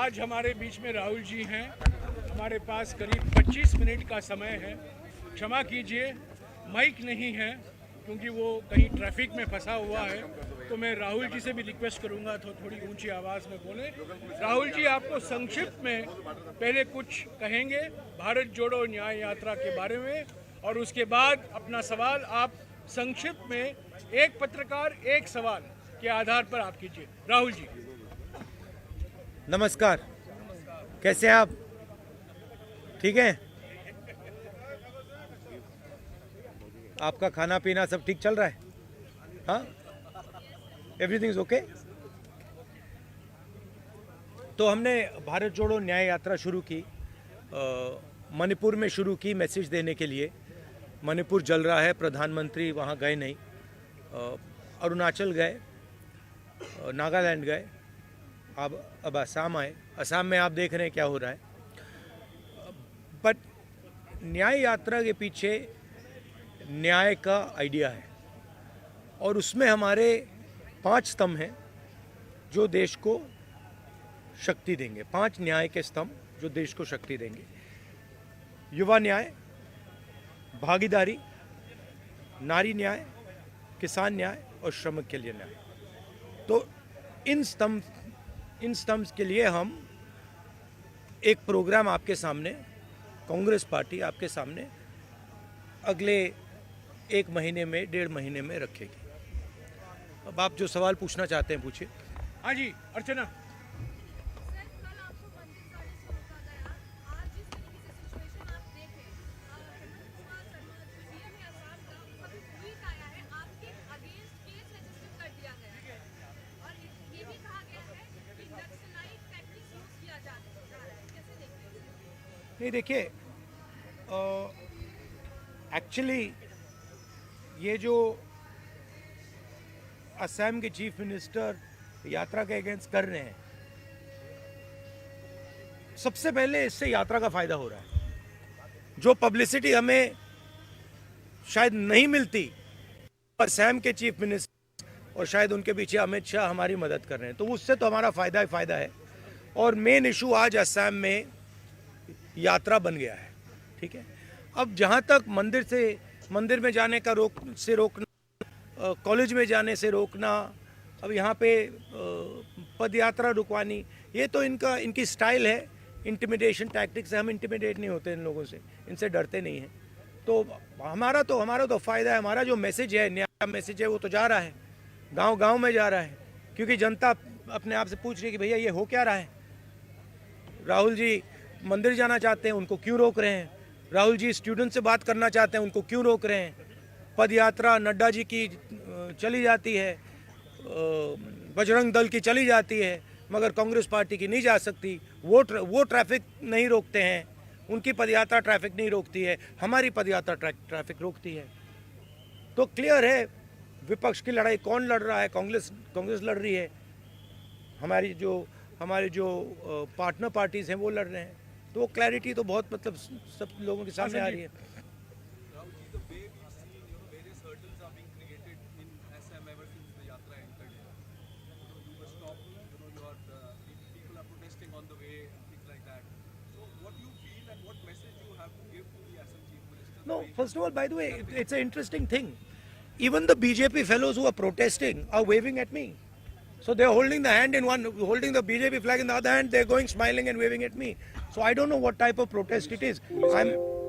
आज हमारे बीच में राहुल जी हैं। हमारे पास करीब 25 मिनट का समय है। क्षमा कीजिए, माइक नहीं है क्योंकि वो कहीं ट्रैफिक में फंसा हुआ है, तो मैं राहुल जी से भी रिक्वेस्ट करूंगा तो थोड़ी ऊंची आवाज़ में बोले। राहुल जी, आपको संक्षिप्त में पहले कुछ कहेंगे भारत जोड़ो न्याय यात्रा के बारे में, और उसके बाद अपना सवाल आप संक्षिप्त में एक पत्रकार एक सवाल के आधार पर आप कीजिए। राहुल जी। नमस्कार, कैसे हैं आप? ठीक है? आपका खाना पीना सब ठीक चल रहा है? हाँ, एवरीथिंग इज ओके। तो हमने भारत जोड़ो न्याय यात्रा शुरू की, मणिपुर में शुरू की मैसेज देने के लिए। मणिपुर जल रहा है, प्रधानमंत्री वहाँ गए नहीं। अरुणाचल गए, नागालैंड गए, अब असम आए। असम में आप देख रहे हैं क्या हो रहा है। बट न्याय यात्रा के पीछे न्याय का आइडिया है, और उसमें हमारे 5 स्तंभ हैं जो देश को शक्ति देंगे। 5 न्याय के स्तंभ जो देश को शक्ति देंगे: युवा न्याय, भागीदारी, नारी न्याय, किसान न्याय और श्रमिक के लिए न्याय। तो इन स्तंभ के लिए हम एक प्रोग्राम आपके सामने, कांग्रेस पार्टी आपके सामने अगले 1 महीने में, 1.5 महीने में रखेगी। अब आप जो सवाल पूछना चाहते हैं पूछिए। हाँ जी, अर्चना। नहीं, देखिए, एक्चुअली ये जो असम के चीफ मिनिस्टर यात्रा के अगेंस्ट कर रहे हैं, सबसे पहले इससे यात्रा का फायदा हो रहा है। जो पब्लिसिटी हमें शायद नहीं मिलती, असम के चीफ मिनिस्टर और शायद उनके पीछे अमित शाह हमारी मदद कर रहे हैं, तो उससे तो हमारा फायदा ही फायदा है। और मेन इशू आज असम में यात्रा बन गया है। ठीक है, अब जहाँ तक मंदिर में जाने का रोकना, कॉलेज में जाने से रोकना, अब यहाँ पे पद यात्रा रुकवानी, ये तो इनकी स्टाइल है, इंटिमिडेशन टैक्टिक्स है। हम इंटिमिडेट नहीं होते इन लोगों से, इनसे डरते नहीं हैं। तो हमारा तो फायदा है। हमारा जो मैसेज है, न्याय का मैसेज है, वो तो जा रहा है, गांव में जा रहा है, क्योंकि जनता अपने आप से पूछ रही है कि भैया ये हो क्या रहा है। राहुल जी मंदिर जाना चाहते हैं, उनको क्यों रोक रहे हैं? राहुल जी स्टूडेंट से बात करना चाहते हैं, उनको क्यों रोक रहे हैं? पद यात्रा नड्डा जी की चली जाती है, बजरंग दल की चली जाती है, मगर कांग्रेस पार्टी की नहीं जा सकती। वो ट्रैफिक नहीं रोकते हैं, उनकी पदयात्रा ट्रैफिक नहीं रोकती है, हमारी पदयात्रा ट्रैफिक रोकती है। तो क्लियर है विपक्ष की लड़ाई कौन लड़ रहा है? कांग्रेस लड़ रही है। हमारे जो पार्टनर पार्टीज हैं वो लड़ रहे हैं। तो क्लैरिटी तो बहुत, मतलब सब लोगों के सामने आ रही है। No, first of all, by the way, it's an interesting thing. Even the BJP fellows who are protesting are waving at me. So they're holding the hand in one, holding the BJP flag in the other hand. They're going smiling and waving at me. So I don't know what type of protest it is.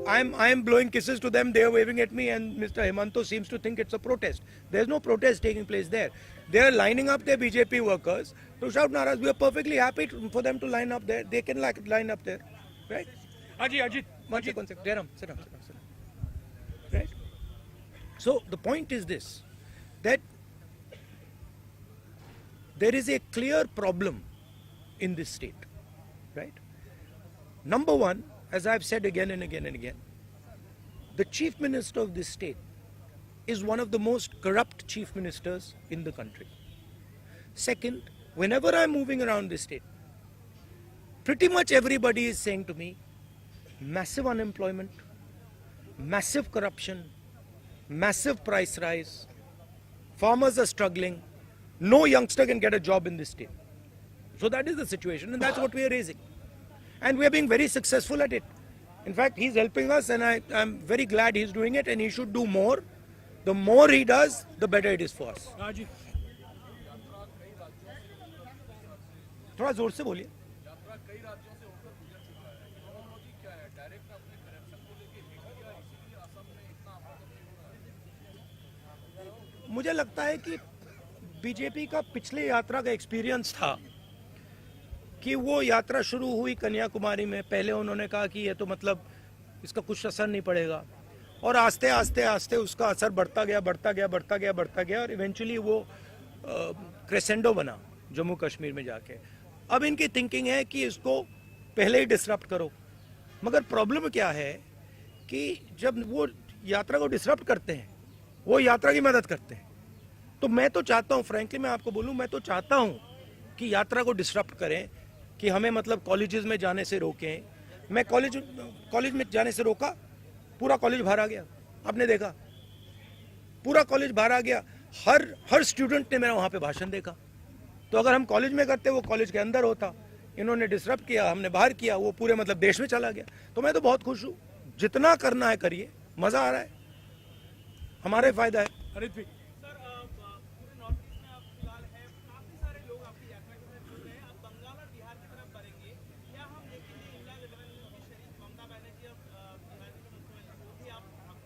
I'm blowing kisses to them. They're waving at me, and Mr. Hemanto seems to think it's a protest. There's no protest taking place there. They're lining up their BJP workers to shout naras. We are perfectly happy for them to line up there. They can line up there, right? Ajit. One second. Jairam, sit down. Right? So the point is this, that there is a clear problem in this state, right? Number one, as I've said again and again and again, the chief minister of this state is one of the most corrupt chief ministers in the country. Second, whenever I'm moving around this state, pretty much everybody is saying to me, massive unemployment, massive corruption, massive price rise, farmers are struggling, no youngster can get a job in this state. So that is the situation, and that's what we are raising. And we are being very successful at it. In fact, he's helping us, and I'm very glad he's doing it, and he should do more. The more he does, the better it is for us. हाँ जी, थोड़ा जोर से बोलिए. मुझे लगता है कि BJP का पिछले यात्रा का एक्सपीरियंस था कि वो यात्रा शुरू हुई कन्याकुमारी में. पहले उन्होंने कहा कि ये तो मतलब इसका कुछ असर नहीं पड़ेगा, और आस्ते आस्ते आस्ते उसका असर बढ़ता गया और इवेंचुअली वो क्रेसेंडो बना जम्मू कश्मीर में जाके. अब इनकी थिंकिंग है कि इसको पहले ही डिसरप्ट करो. मगर प्रॉब्लम क्या है कि जब वो यात्रा को डिसरप्ट करते हैं, वो यात्रा की मदद करते हैं. तो मैं तो चाहता हूँ, फ्रैंकली मैं आपको बोलूँ, मैं तो चाहता हूँ कि यात्रा को डिसरप्ट करें, कि हमें मतलब कॉलेजेस में जाने से रोकें. मैं कॉलेज में जाने से रोका, पूरा कॉलेज बाहर आ गया. आपने देखा, पूरा कॉलेज बाहर आ गया. हर स्टूडेंट ने मेरा वहाँ पे भाषण देखा. तो अगर हम कॉलेज में करते, वो कॉलेज के अंदर होता. इन्होंने डिसरप्ट किया, हमने बाहर किया, वो पूरे मतलब देश में चला गया. तो मैं तो बहुत खुश हूँ. जितना करना है करिए, मजा आ रहा है, हमारा ही फायदा है. हरित सर पूरे नॉर्थ ईस्ट में आप फिलहाल है, काफी सारे लोग आपकी यात्रा के साथ जुड़ रहे हैं. अब बंगाल और बिहार की तरफ बढ़ेंगे. क्या हम देखेंगे इंडिया लेवल की शरीफ ममता बनर्जी अब बिहार के मुख्यमंत्री वो भी आपके साथ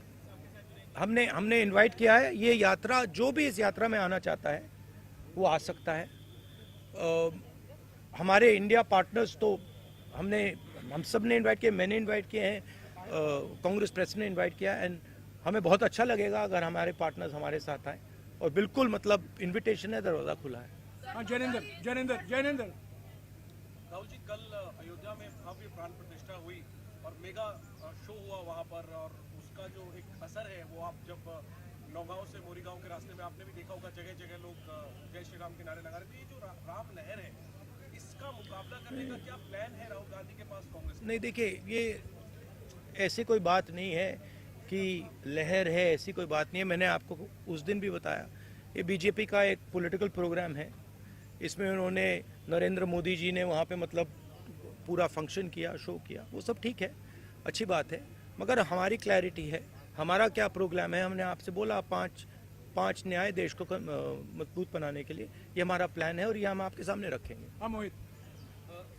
जुड़ेंगे? हमने इनवाइट किया है. ये यात्रा, जो भी इस यात्रा में आना चाहता है वो आ सकता है. हमारे इंडिया पार्टनर्स तो हम सब ने इनवाइट किए, मैंने इनवाइट किए हैं, कांग्रेस प्रेसिडेंट ने इनवाइट किया. एंड हमें बहुत अच्छा लगेगा अगर हमारे पार्टनर्स हमारे साथ आए. और बिल्कुल मतलब इनविटेशन है, दरवाज़ा खुला है. हाँ, जैनेंद्र राहुल जी, कल अयोध्या में भव्य प्राण प्रतिष्ठा हुई और मेगा शो हुआ वहाँ पर, और उसका जो एक असर है वो आप जब नौगांव से मोरीगांव के रास्ते में आपने भी देखा होगा, जगह जगह लोग जय श्री राम के नारे लगा रहे थे. ये जो राम लहर है, इसका मुकाबला करने का क्या प्लान है राहुल गांधी के पास, कांग्रेस? नहीं, देखिए, ये ऐसी कोई बात नहीं है कि लहर है, ऐसी कोई बात नहीं है. मैंने आपको उस दिन भी बताया, ये बीजेपी का एक पॉलिटिकल प्रोग्राम है. इसमें उन्होंने, नरेंद्र मोदी जी ने वहाँ पे मतलब पूरा फंक्शन किया, शो किया, वो सब ठीक है, अच्छी बात है. मगर हमारी क्लैरिटी है, हमारा क्या प्रोग्राम है. हमने आपसे बोला पांच न्याय देश को मजबूत बनाने के लिए, ये हमारा प्लान है और ये हम आपके सामने रखेंगे. हाँ मोहित,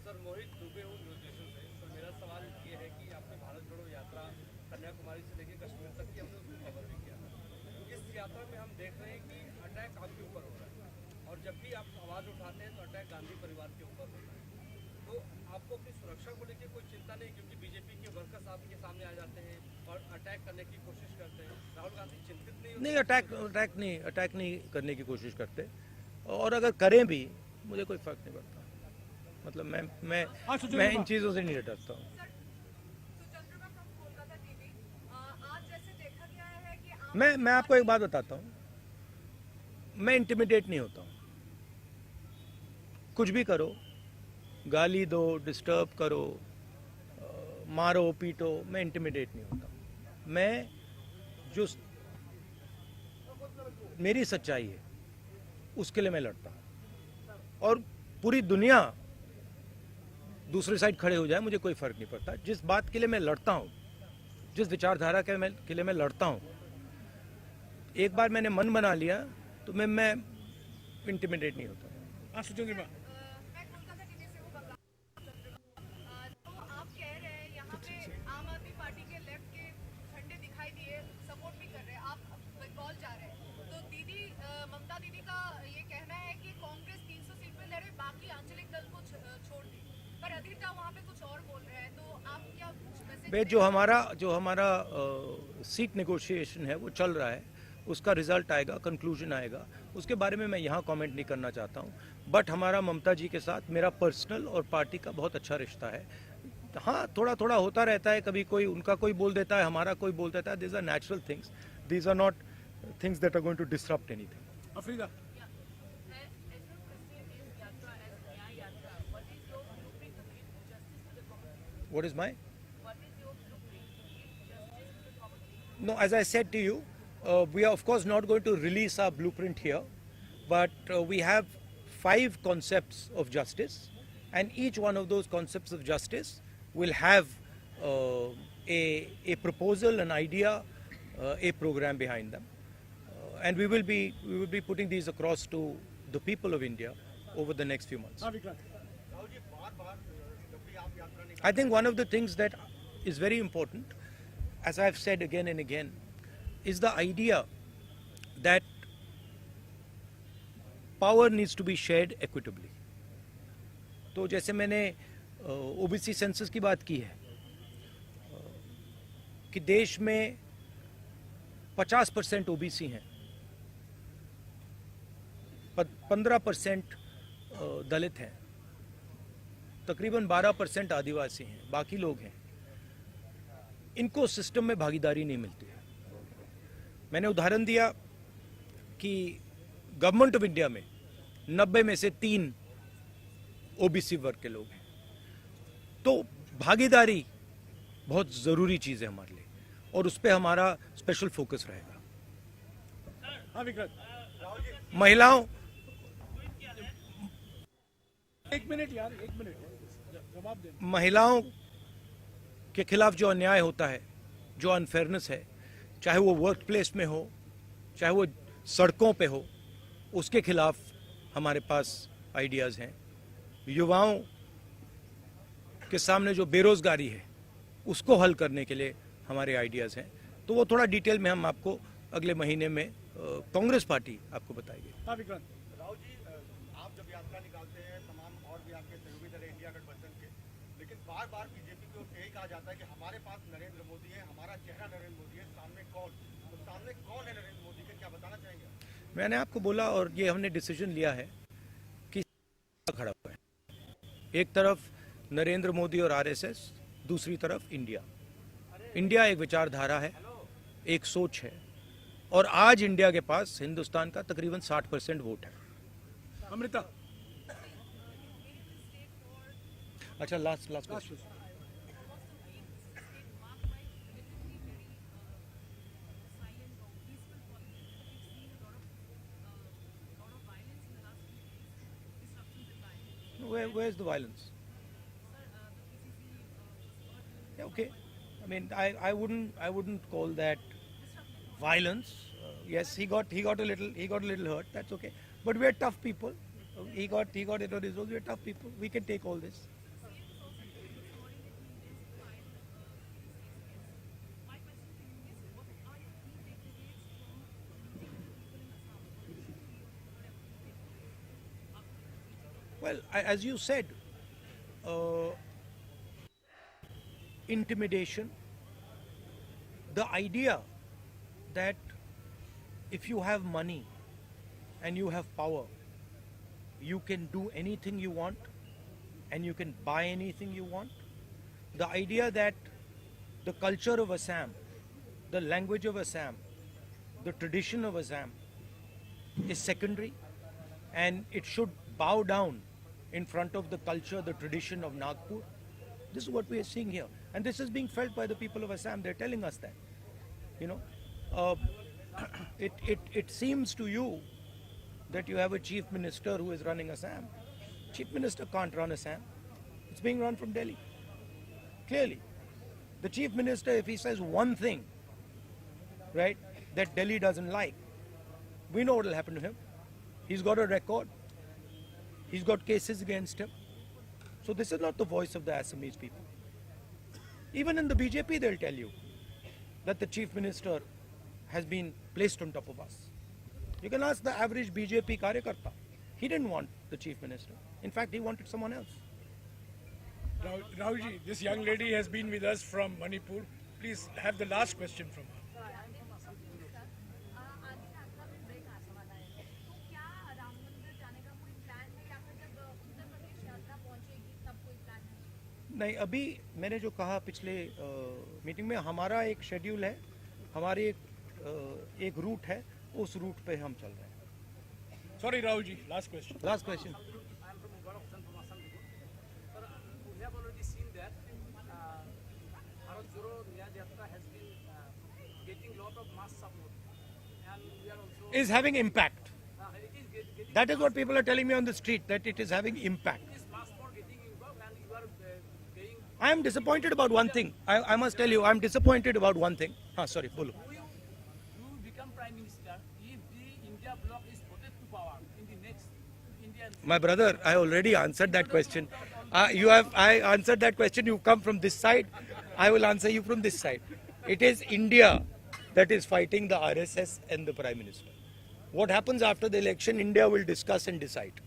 सर, मोहित दुबे हूँ न्यूज नेशन से. तो मेरा सवाल ये है कि आपने भारत जोड़ो यात्रा कन्याकुमारी से लेकर कश्मीर तक की हमने उसको कवर भी किया. इस यात्रा में हम देख रहे हैं कि अटैक आपके ऊपर हो रहा है, और जब भी आप आवाज़ उठाते हैं तो अटैक गांधी परिवार के ऊपर होता है. तो आपको अपनी सुरक्षा को लेकर कोई चिंता नहीं, क्योंकि बीजेपी के वर्कर्स आपके सामने आ जाते हैं और अटैक करने की कोशिश करते हैं. राहुल गांधी चिंतित नहीं? अटैक नहीं करने की कोशिश करते, और अगर करें भी मुझे कोई फर्क नहीं पड़ता. मतलब मैं इन चीज़ों से नहीं डरता हूँ. मैं आपको एक बात बताता हूँ, मैं इंटिमिडेट नहीं होता हूँ. कुछ भी करो, गाली दो, डिस्टर्ब करो, मारो पीटो, मैं इंटिमिडेट नहीं होता. मैं जो मेरी सच्चाई है उसके लिए मैं लड़ता हूँ, और पूरी दुनिया दूसरी साइड खड़े हो जाए, मुझे कोई फर्क नहीं पड़ता. जिस बात के लिए मैं लड़ता हूँ, जिस विचारधारा के लिए मैं लड़ता हूँ, एक बार मैंने मन बना लिया तो मैं इंटिमिडेट नहीं होता. हाँ सुचेंद्र माँ, आम आदमी पार्टी के लेफ्ट के झंडे दिखाई दिए, सपोर्ट भी कर रहे हैं, आप बंगाल जा रहे हैं. तो दीदी, ममता दीदी का ये कहना है कि कांग्रेस 300 सीट पे लड़े, बाकी आंचलिक दल को छोड़ दे. पर अधीर दा वहाँ पे कुछ और बोल रहे हैं, तो आप क्या मैसेज? जो हमारा सीट नेगोशिएशन है वो चल रहा है, उसका रिजल्ट आएगा, कंक्लूजन आएगा, उसके बारे में मैं यहाँ कमेंट नहीं करना चाहता हूँ. बट हमारा ममता जी के साथ मेरा पर्सनल और पार्टी का बहुत अच्छा रिश्ता है. हाँ, थोड़ा थोड़ा होता रहता है, कभी कोई उनका कोई बोल देता है, हमारा कोई बोल देता है. These are natural things, these are not things that are going to disrupt anything. Afrida, What is my? No, as I said to you, we are of course not going to release our blueprint here, but we have 5 concepts of justice and each one of those concepts of justice will have a proposal, an idea, a program behind them, and we will be putting these across to the people of India over the next few months. I think one of the things that is very important, as I've said again and again, is the idea that power needs to be shared equitably. तो जैसे मैंने OBC census की बात की है कि देश में 50% ओबीसी हैं, 15% दलित हैं, तकरीबन 12% आदिवासी हैं, बाकी लोग हैं, इनको सिस्टम में भागीदारी नहीं मिलती है। मैंने उदाहरण दिया कि गवर्नमेंट ऑफ इंडिया में 90 में से 3 ओबीसी वर्ग के लोग हैं, तो भागीदारी बहुत ज़रूरी चीज़ है हमारे लिए और उस पर हमारा स्पेशल फोकस रहेगा। हाँ विक्रांत, महिलाओं, एक मिनट यार, एक मिनट जवाब दे। महिलाओं के खिलाफ जो अन्याय होता है, जो अनफेयरनेस है, चाहे वो वर्क प्लेस में हो, चाहे वो सड़कों पे हो, उसके खिलाफ हमारे पास आइडियाज़ हैं। युवाओं के सामने जो बेरोजगारी है उसको हल करने के लिए हमारे आइडियाज़ हैं, तो वो थोड़ा डिटेल में हम आपको अगले महीने में कांग्रेस पार्टी आपको बताएगी। हाँ विक्रांत, राहुल जी, आप जब यात्रा निकालते हैं तमाम और भी आपके सहयोगी दल हैं इंडिया गठबंधन के, लेकिन बार बार बीजेपी को यही कहा जाता है कि हमारे पास नरेंद्र मोदी है, हमारा चेहरा नरेंद्र मोदी है, सामने कौन, तो सामने कौन है नरेंद्र मोदी के, क्या बताना चाहेंगे? मैंने आपको बोला और ये हमने डिसीजन लिया है कि खड़ा हुआ है, एक तरफ नरेंद्र मोदी और आरएसएस, दूसरी तरफ इंडिया। इंडिया एक विचारधारा है, एक सोच है, और आज इंडिया के पास हिंदुस्तान का तकरीबन 60% वोट है। अमृता, अच्छा, last question. Where's the violence? Yeah, okay. I mean, I wouldn't call that violence. Yes, he got a little hurt. That's okay. But we're tough people. He got it on his own. We're tough people. We can take all this. Well, as you said, intimidation, the idea that if you have money and you have power, you can do anything you want and you can buy anything you want. The idea that the culture of Assam, the language of Assam, the tradition of Assam is secondary and it should bow down in front of the culture, the tradition of Nagpur. This is what we are seeing here. And this is being felt by the people of Assam. They're telling us that. You know, it seems to you that you have a chief minister who is running Assam. Chief minister can't run Assam. It's being run from Delhi. Clearly. The chief minister, if he says one thing, right, that Delhi doesn't like, we know what will happen to him. He's got a record. He's got cases against him. So this is not the voice of the Assamese people. Even in the BJP, they'll tell you that the chief minister has been placed on top of us. You can ask the average BJP karyakarta. He didn't want the chief minister. In fact, he wanted someone else. Rahulji, this young lady has been with us from Manipur. Please have the last question from her. नहीं, अभी मैंने जो कहा पिछले meeting में, हमारा एक schedule है, हमारी एक रूट है, उस रूट पे हम चल रहे हैं। Sorry, Rahulji, last question. Last question. I am from Mubarakshan from Assam. Sir, we have already seen that Bharat Joro Nyaya Yatra has been getting lot of mass support, and we are also Is having impact. it is getting That is what people are telling me on the street, that it is having impact. this mass for getting paying. I am disappointed about one thing. I must tell you, I am disappointed about one thing. Sorry, bolo. You become prime minister if the India bloc is voted to power in the next Indian. My brother, I already answered that question. I answered that question. You come from this side. I will answer you from this side. It is India that is fighting the RSS and the Prime Minister. What happens after the election, India will discuss and decide.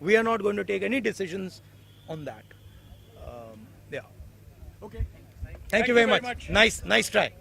We are not going to take any decisions on that. Yeah. Okay. Thank you very much. Nice try.